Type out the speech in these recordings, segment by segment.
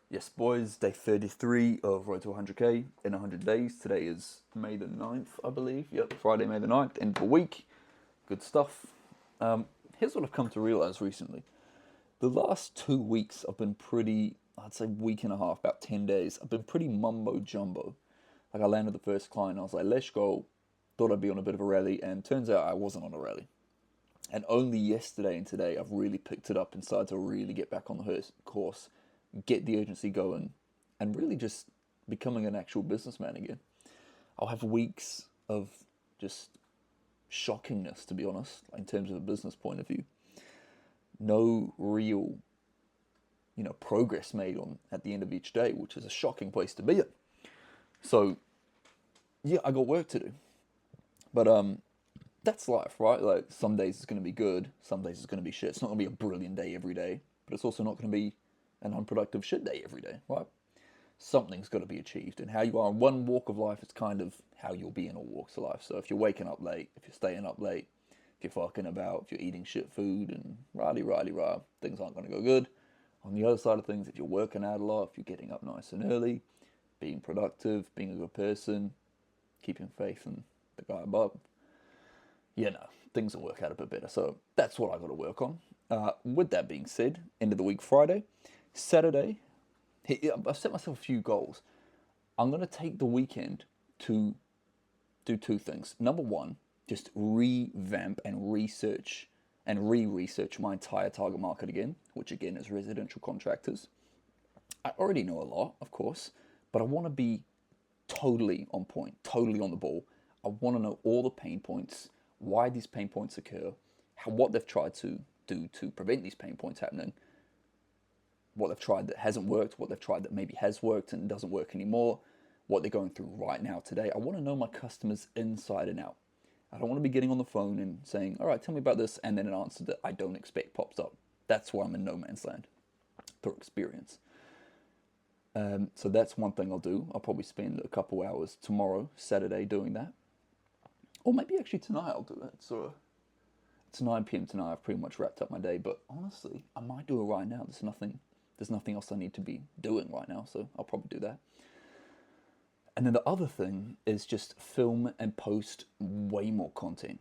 Yes, boys, day 33 of Road to 100k in 100 days. Today is May the 9th, I believe. Yep, Friday, May the 9th, end of the week. Good stuff. Here's what I've come to realize recently. The last 2 weeks I've been pretty, I'd say week and a half, about 10 days, I've been pretty mumbo jumbo. Like I landed the first client, I was like, let's go. Thought I'd be on a bit of a rally, and turns out I wasn't on a rally. And only yesterday and today I've really picked it up and started to really get back on the course, get the urgency going, and really just becoming an actual businessman again. I'll have weeks of just shockingness, to be honest, in terms of a business point of view. No real, progress made on at the end of each day, which is a shocking place to be in. So, yeah, I got work to do. But that's life, right? Like some days it's going to be good, some days it's going to be shit. It's not going to be a brilliant day every day, but it's also not going to be an unproductive shit day every day, right? Something's got to be achieved, and how you are in one walk of life is kind of how you'll be in all walks of life. So if you're waking up late, if you're staying up late, if you're fucking about, if you're eating shit food and rah, things aren't going to go good. On the other side of things, if you're working out a lot, if you're getting up nice and early, being productive, being a good person, keeping faith in the guy above, things will work out a bit better. So that's what I got to work on. With that being said, end of the week Friday, Saturday, I've set myself a few goals. I'm going to take the weekend to do two things. Number one, just revamp and research and re-research my entire target market again, which again is residential contractors. I already know a lot, of course, but I want to be totally on point, totally on the ball. I want to know all the pain points, why these pain points occur, what they've tried to do to prevent these pain points happening, what they've tried that hasn't worked, what they've tried that maybe has worked and doesn't work anymore, what they're going through right now today. I want to know my customers inside and out. I don't want to be getting on the phone and saying, all right, tell me about this, and then an answer that I don't expect pops up. That's why I'm in no man's land through experience. So that's one thing I'll do. I'll probably spend a couple hours tomorrow, Saturday, doing that. Or maybe actually tonight I'll do it. So it's 9 p.m. tonight. I've pretty much wrapped up my day. But honestly, I might do it right now. There's nothing else I need to be doing right now. So I'll probably do that. And then the other thing is just film and post way more content.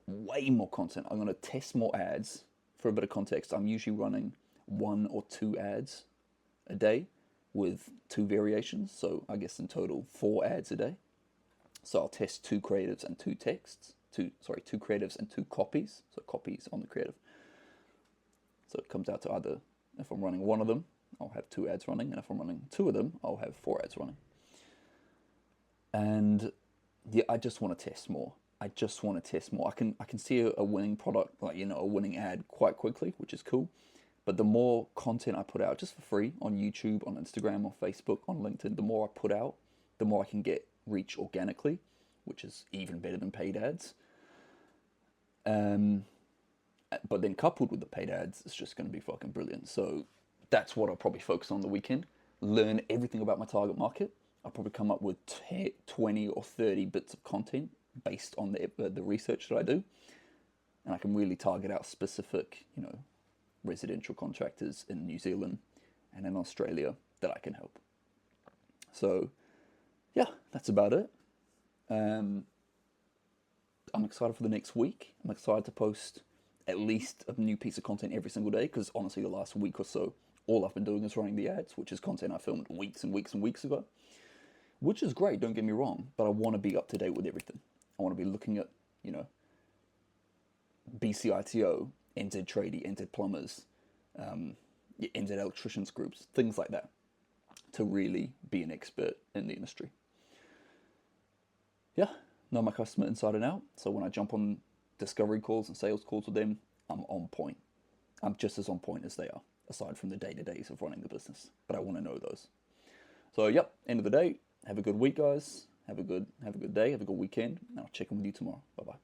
Way more content. I'm going to test more ads. For a bit of context, I'm usually running 1 or 2 ads a day with 2 variations. So I guess in total 4 ads a day. So I'll test 2 creatives and 2 texts. 2 creatives and 2 copies. So copies on the creative. So it comes out to either, if I'm running 1 of them, I'll have 2 ads running, and if I'm running 2 of them, I'll have 4 ads running. And yeah, I just want to test more. I can see a winning product, a winning ad quite quickly, which is cool. But the more content I put out just for free on YouTube, on Instagram, on Facebook, on LinkedIn, the more I put out, the more I can get reach organically, which is even better than paid ads. But then coupled with the paid ads, it's just going to be fucking brilliant. So that's what I'll probably focus on the weekend. Learn everything about my target market. I'll probably come up with 20 or 30 bits of content based on the research that I do. And I can really target out specific, residential contractors in New Zealand and in Australia that I can help. So, yeah, that's about it. I'm excited for the next week. I'm excited to post at least a new piece of content every single day because honestly, the last week or so, all I've been doing is running the ads, which is content I filmed weeks and weeks and weeks ago, which is great, don't get me wrong, but I want to be up to date with everything. I want to be looking at, BCITO, NZ Tradie, NZ Plumbers, NZ Electricians groups, things like that, to really be an expert in the industry. Yeah, know my customer inside and out, so when I jump on discovery calls and sales calls with them, I'm on point. I'm just as on point as they are, aside from the day-to-days of running the business, but I want to know those. So, yep, end of the day, have a good week, guys. Have a good day, have a good weekend, and I'll check in with you tomorrow. Bye-bye.